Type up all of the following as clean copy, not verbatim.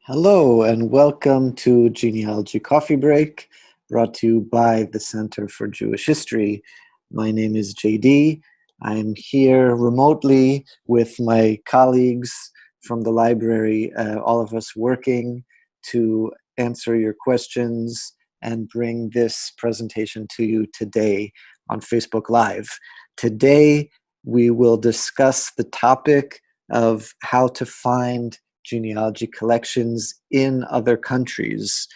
Hello and welcome to Genealogy Coffee Break, brought to you by the Center for Jewish History. My name is JD. I'm here remotely with my colleagues from the library, all of us working to answer your questions and bring this presentation to you today on Facebook Live. Today, we will discuss the topic of how to find genealogy collections in other countries,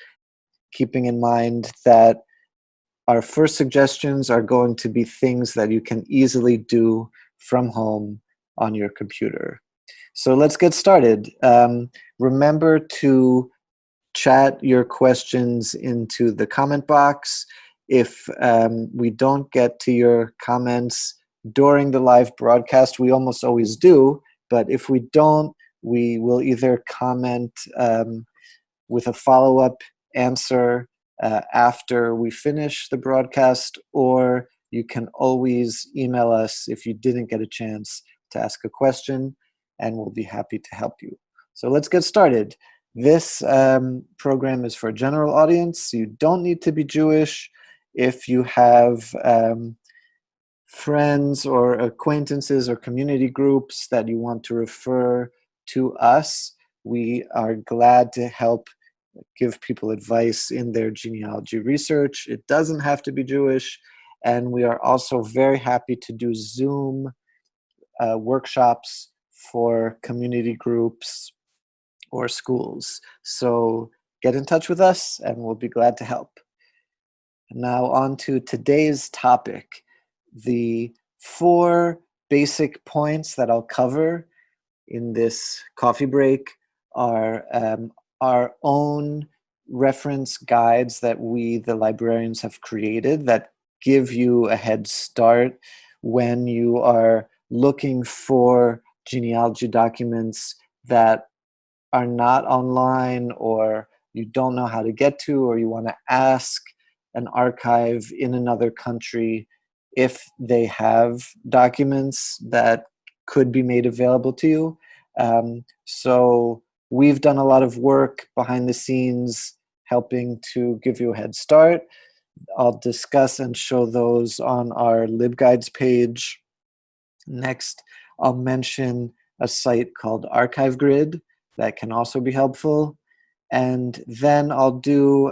keeping in mind that our first suggestions are going to be things that you can easily do from home on your computer. So let's get started. Remember to chat your questions into the comment box. If we don't get to your comments during the live broadcast, we almost always do, but if we don't, we will either comment with a follow-up answer after we finish the broadcast, or you can always email us if you didn't get a chance to ask a question, and we'll be happy to help you. So let's get started. This program is for a general audience. You don't need to be Jewish. If you have friends or acquaintances or community groups that you want to refer to us, we are glad to help give people advice in their genealogy research. It doesn't have to be Jewish, and we are also very happy to do Zoom workshops for community groups or schools. So get in touch with us and we'll be glad to help. Now on to today's topic. The 4 basic points that I'll cover in this coffee break are our own reference guides that we, the librarians, have created that give you a head start when you are looking for genealogy documents that are not online, or you don't know how to get to, or you want to ask an archive in another country if they have documents that could be made available to you. So we've done a lot of work behind the scenes helping to give you a head start. I'll discuss and show those on our LibGuides page. Next, I'll mention a site called ArchiveGrid that can also be helpful. And then I'll do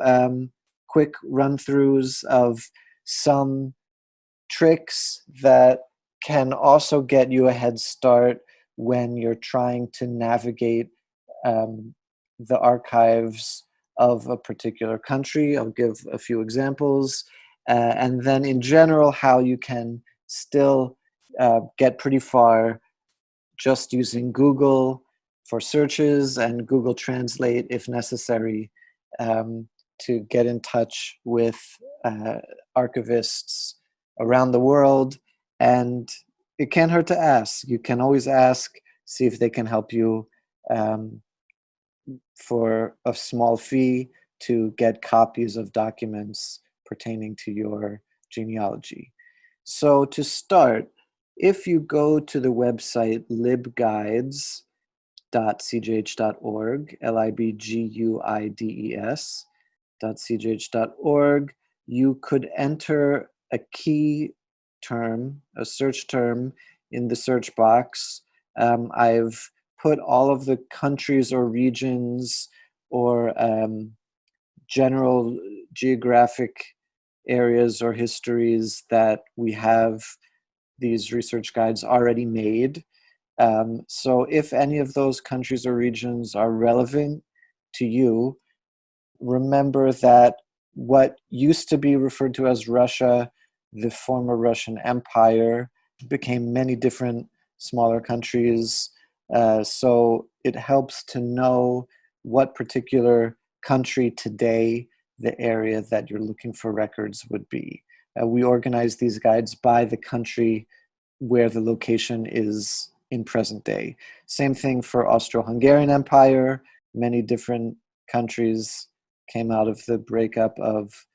quick run-throughs of some tricks that can also get you a head start when you're trying to navigate the archives of a particular country. I'll give a few examples. And then in general, how you can still get pretty far just using Google for searches and Google Translate if necessary, to get in touch with archivists around the world. And it can't hurt to ask. You can always ask, see if they can help you for a small fee to get copies of documents pertaining to your genealogy. So to start, if you go to the website libguides.cjh.org, libguides.cjh.org, you could enter a key term, a search term in the search box. I've put all of the countries or regions or general geographic areas or histories that we have these research guides already made. So if any of those countries or regions are relevant to you, remember that what used to be referred to as Russia, the former Russian Empire, became many different smaller countries. So it helps to know what particular country today the area that you're looking for records would be. We organize these guides by the country where the location is in present day. Same thing for Austro-Hungarian Empire. Many different countries came out of the breakup of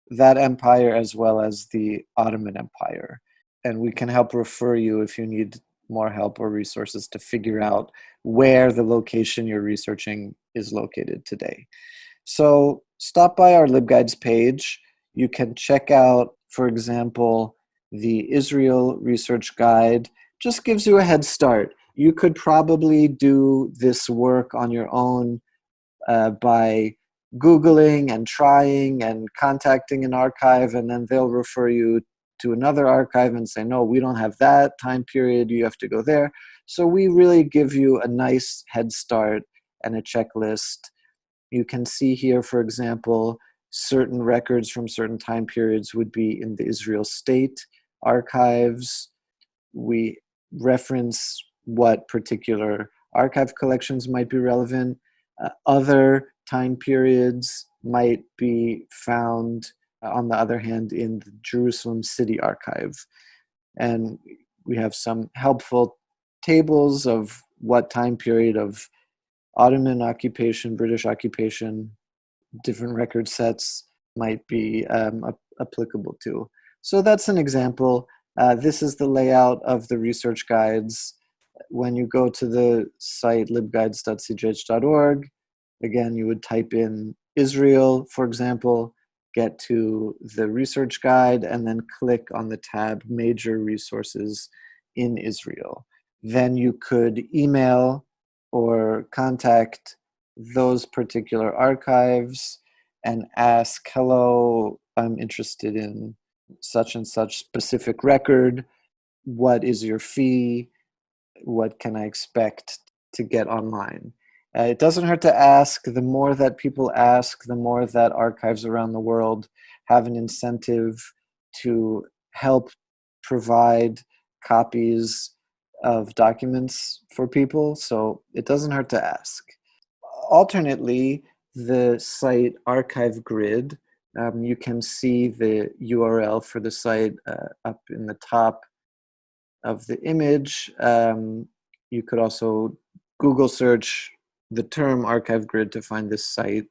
that empire, as well as the Ottoman Empire. And we can help refer you if you need more help or resources to figure out where the location you're researching is located today. So stop by our LibGuides page. You can check out, for example, the Israel Research Guide. Just gives you a head start. You could probably do this work on your own by Googling and trying and contacting an archive, and then they'll refer you to another archive and say, no, we don't have that time period, you have to go there. So we really give you a nice head start and a checklist. You can see here, for example, certain records from certain time periods would be in the Israel State archives. We reference what particular archive collections might be relevant. Other time periods might be found, on the other hand, in the Jerusalem City Archive. And we have some helpful tables of what time period of Ottoman occupation, British occupation, different record sets might be applicable to. So that's an example. This is the layout of the research guides. When you go to the site libguides.cgh.org, again, you would type in Israel, for example, get to the research guide, and then click on the tab Major Resources in Israel. Then you could email or contact those particular archives and ask, hello, I'm interested in such and such specific record. What is your fee? What can I expect to get online? It doesn't hurt to ask. The more that people ask, the more that archives around the world have an incentive to help provide copies of documents for people. So it doesn't hurt to ask. Alternately, the site Archive Grid, you can see the URL for the site up in the top of the image. You could also Google search the term Archive Grid to find this site,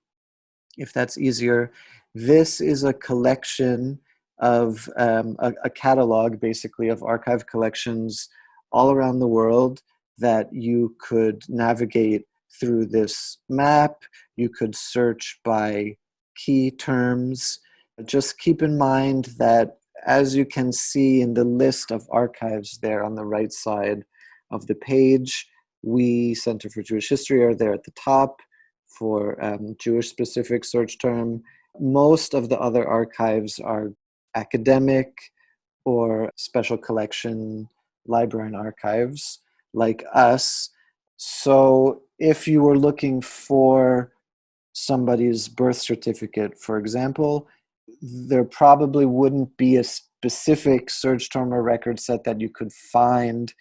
if that's easier. This is a collection of a catalog, basically, of archive collections all around the world that you could navigate through this map. You could search by key terms. Just keep in mind that, as you can see in the list of archives there on the right side of the page, we, Center for Jewish History, are there at the top for Jewish-specific search term. Most of the other archives are academic or special collection library and archives like us. So if you were looking for somebody's birth certificate, for example, there probably wouldn't be a specific search term or record set that you could find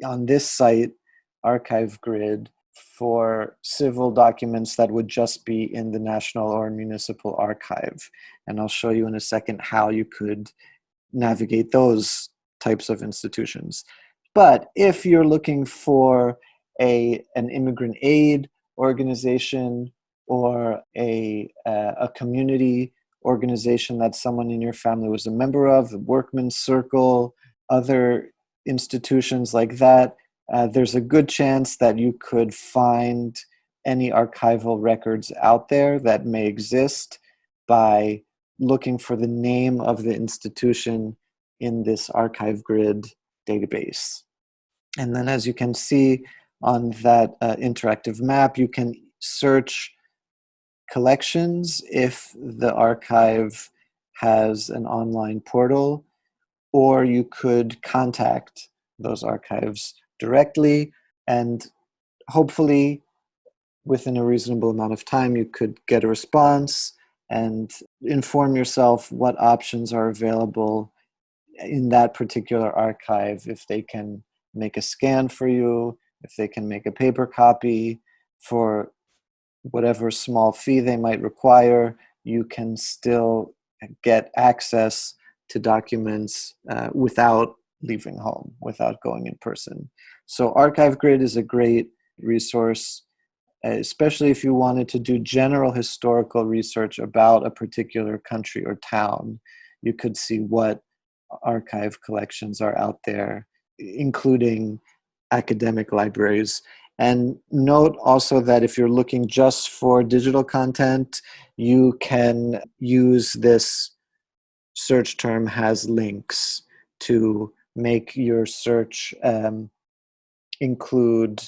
on this site, Archive Grid, for civil documents that would just be in the National or Municipal Archive. And I'll show you in a second how you could navigate those types of institutions. But if you're looking for an immigrant aid organization or a community organization that someone in your family was a member of, the Workmen's Circle, other institutions like that, there's a good chance that you could find any archival records out there that may exist by looking for the name of the institution in this Archive Grid database. And then, as you can see on that interactive map, you can search collections if the archive has an online portal, or you could contact those archives directly, and hopefully within a reasonable amount of time you could get a response and inform yourself what options are available in that particular archive, if they can make a scan for you, if they can make a paper copy. For whatever small fee they might require, you can still get access to documents without leaving home, without going in person. So Archive Grid is a great resource, especially if you wanted to do general historical research about a particular country or town. You could see what archive collections are out there, including academic libraries. And note also that if you're looking just for digital content, you can use this search term has links to make your search include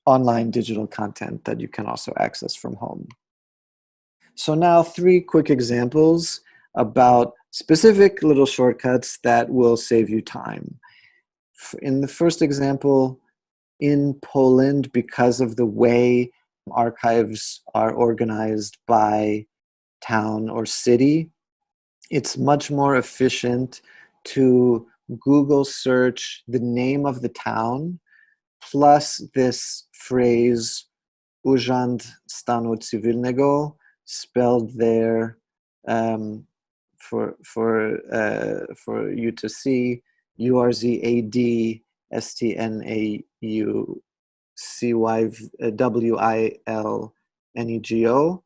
online digital content that you can also access from home. So now 3 quick examples about specific little shortcuts that will save you time. In the first example, in Poland, because of the way archives are organized by town or city, it's much more efficient to Google search the name of the town plus this phrase Urząd Stanu Cywilnego, spelled there for you to see, URZADSTNAUCYWILNEGO,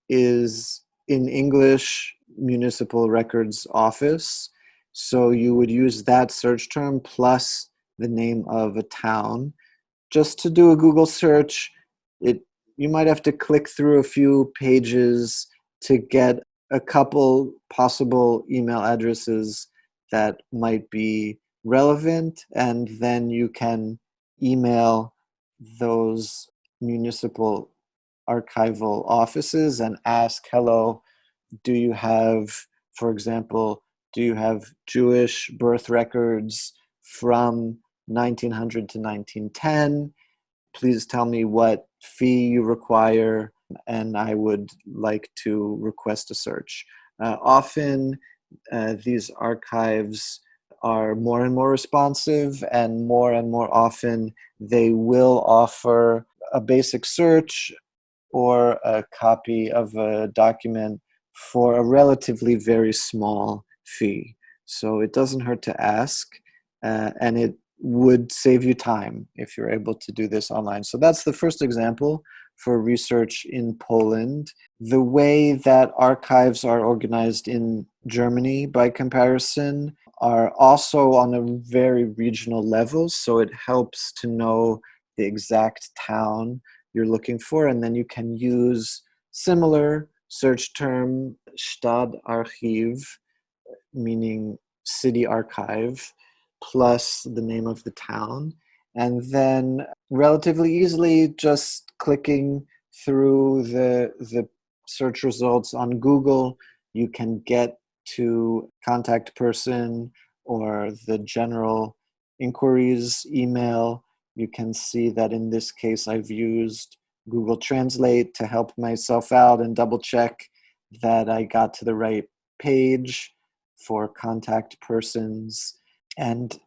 is in English Municipal Records Office. So you would use that search term plus the name of a town. Just to do a Google search, you might have to click through a few pages to get a couple possible email addresses that might be relevant, and then you can email those municipal archival offices and ask, hello, do you have, for example, do you have Jewish birth records from 1900 to 1910? Please tell me what fee you require, and I would like to request a search. Often, these archives are more and more responsive, and more often they will offer a basic search or a copy of a document for a relatively very small fee. So it doesn't hurt to ask, and it would save you time if you're able to do this online. So that's the first example for research in Poland. The way that archives are organized in Germany, by comparison, are also on a very regional level. So it helps to know the exact town you're looking for, and then you can use similar search term Stadtarchiv, meaning city archive, plus the name of the town, and then relatively easily just clicking through the search results on Google, you can get to contact person or the general inquiries email. You can see that in this case I've used Google Translate to help myself out and double check that I got to the right page for contact persons. And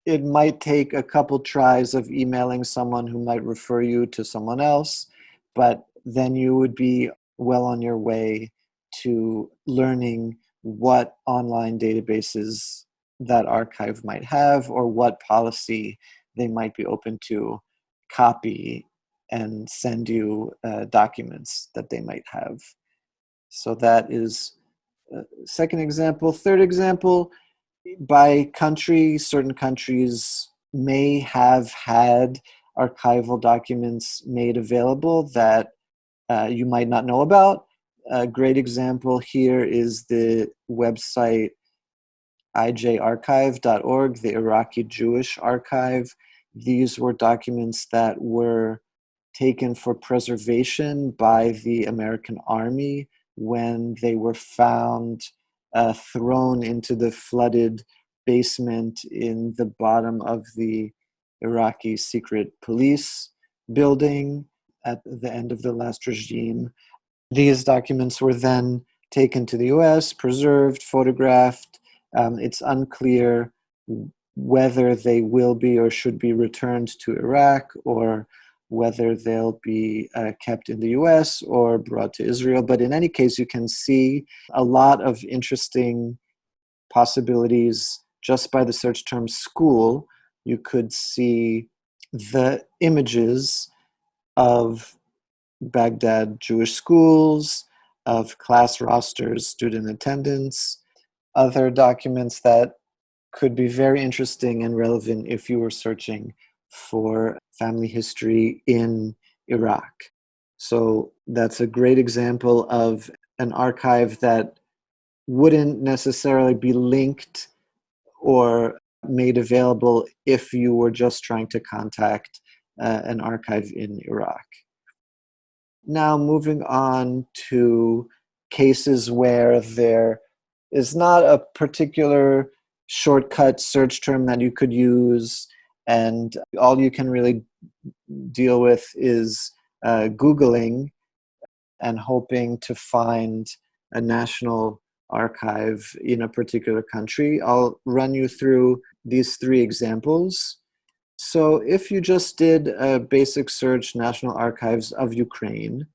it might take a couple tries of emailing someone who might refer you to someone else, but then you would be well on your way to learning what online databases that archive might have, or what policy they might be open to copy and send you documents that they might have. So that is second example. Third example, by country, certain countries may have had archival documents made available that you might not know about. A great example here is the website ijarchive.org, the Iraqi Jewish Archive. These were documents that were taken for preservation by the American Army when they were found thrown into the flooded basement in the bottom of the Iraqi secret police building at the end of the last regime. These documents were then taken to the US, preserved, photographed. It's unclear whether they will be or should be returned to Iraq, or whether they'll be kept in the US or brought to Israel. But in any case, you can see a lot of interesting possibilities just by the search term school. You could see the images of Baghdad Jewish schools, of class rosters, student attendance, other documents that could be very interesting and relevant if you were searching for family history in Iraq. So that's a great example of an archive that wouldn't necessarily be linked or made available if you were just trying to contact an archive in Iraq. Now, moving on to cases where there is not a particular shortcut search term that you could use, and all you can really deal with is Googling and hoping to find a national archive in a particular country. I'll run you through these three examples. So if you just did a basic search, National Archives of Ukraine,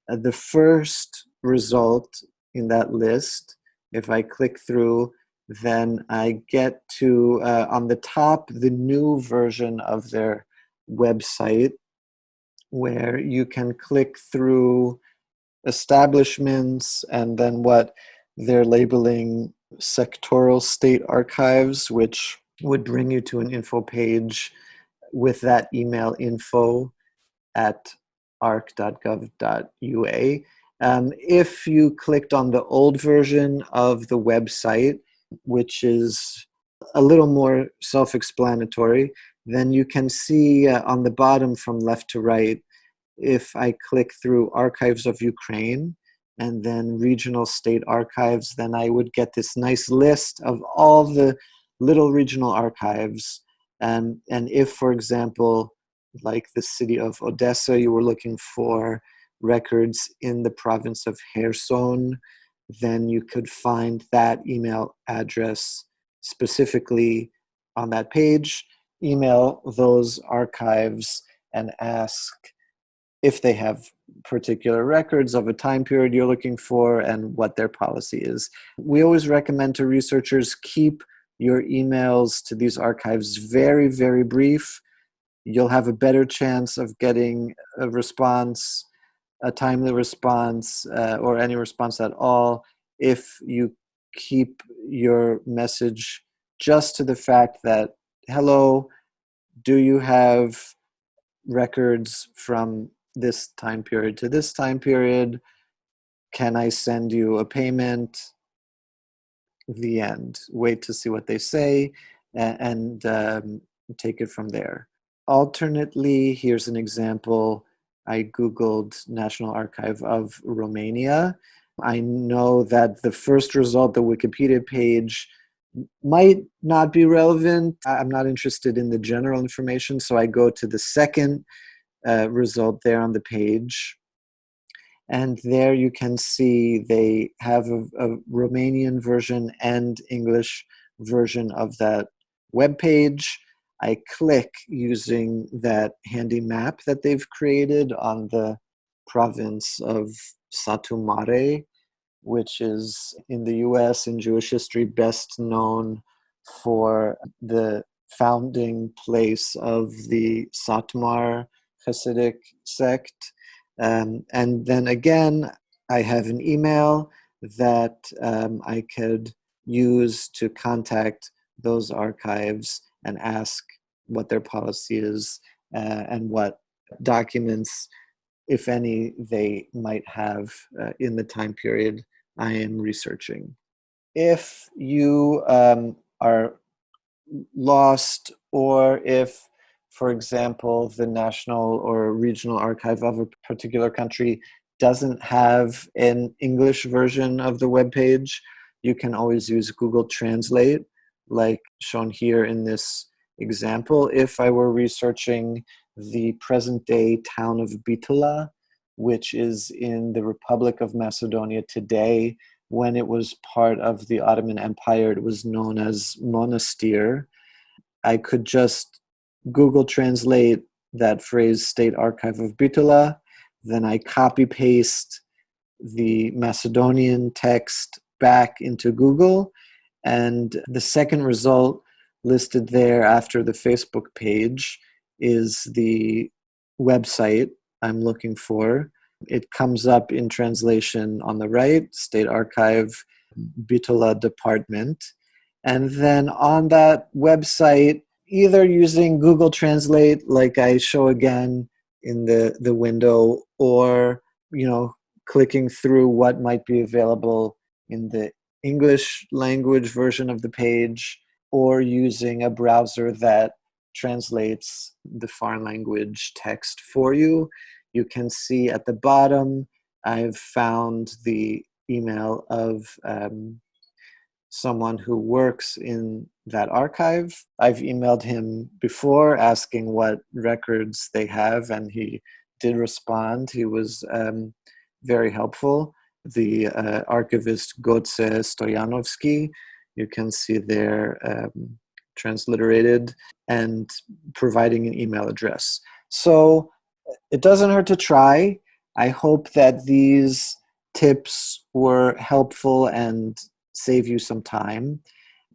the first result in that list, if I click through, then I get to, on the top, the new version of their website, where you can click through establishments and then what they're labeling sectoral state archives, which would bring you to an info page with that email info at arc.gov.ua. If you clicked on the old version of the website, which is a little more self-explanatory, then you can see on the bottom from left to right, if I click through Archives of Ukraine and then Regional State Archives, then I would get this nice list of all the little regional archives. And if, for example, like the city of Odessa, you were looking for records in the province of Kherson, then you could find that email address specifically on that page, email those archives and ask if they have particular records of a time period you're looking for and what their policy is. We always recommend to researchers keep your emails to these archives very, very brief. You'll have a better chance of getting a response, a timely response, or any response at all if you keep your message just to the fact that, hello, do you have records from this time period to this time period? Can I send you a payment? The end. Wait to see what they say and take it from there. Alternately, here's an example. I Googled National Archive of Romania. I know that the first result, the Wikipedia page, might not be relevant. I'm not interested in the general information, so I go to the second result there on the page. And there you can see they have a Romanian version and English version of that web page. I click using that handy map that they've created on the province of Satu Mare, which is in the US in Jewish history best known for the founding place of the Satmar Hasidic sect. And then again, I have an email that I could use to contact those archives and ask what their policy is and what documents, if any, they might have in the time period I am researching. If you are lost, or if, for example, the national or regional archive of a particular country doesn't have an English version of the web page, you can always use Google Translate, like shown here in this example. If I were researching the present-day town of Bitola, which is in the Republic of Macedonia today, when it was part of the Ottoman Empire, it was known as Monastir. I could just Google Translate that phrase, State Archive of Bitola, then I copy paste the Macedonian text back into Google, and the second result listed there after the Facebook page is the website I'm looking for. It comes up in translation on the right, State Archive, Bitola Department. And then on that website, either using Google Translate, like I show again in the window, or clicking through what might be available in the English language version of the page, or using a browser that translates the foreign language text for you. You can see at the bottom, I've found the email of someone who works in that archive. I've emailed him before asking what records they have, and he did respond. He was very helpful. The archivist Gotze Stoyanovsky, you can see there transliterated and providing an email address. So it doesn't hurt to try. I hope that these tips were helpful and save you some time.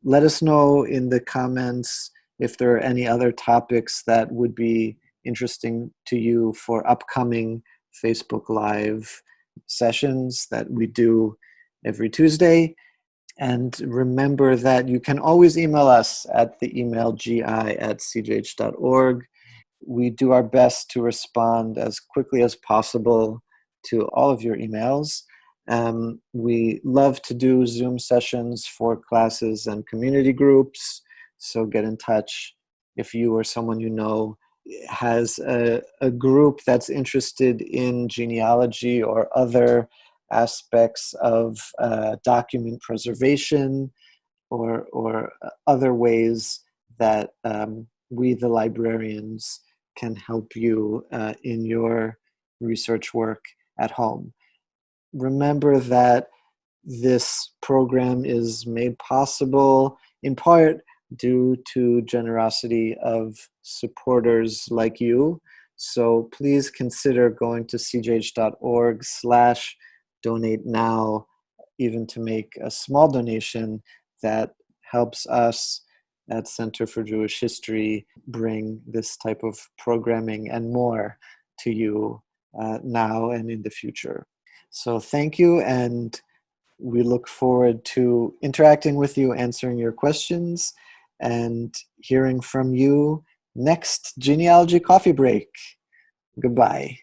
Let us know in the comments if there are any other topics that would be interesting to you for upcoming Facebook Live sessions that we do every Tuesday. And remember that you can always email us at the email gi@cjh.org. We do our best to respond as quickly as possible to all of your emails. We love to do Zoom sessions for classes and community groups, so get in touch if you or someone you know has a group that's interested in genealogy or other aspects of document preservation, or other ways that we, the librarians, can help you in your research work at home. Remember that this program is made possible in part due to generosity of supporters like you. So please consider going to cjh.org/donate now, even to make a small donation that helps us at Center for Jewish History bring this type of programming and more to you now and in the future. So thank you, and we look forward to interacting with you, answering your questions, and hearing from you next Genealogy Coffee Break. Goodbye.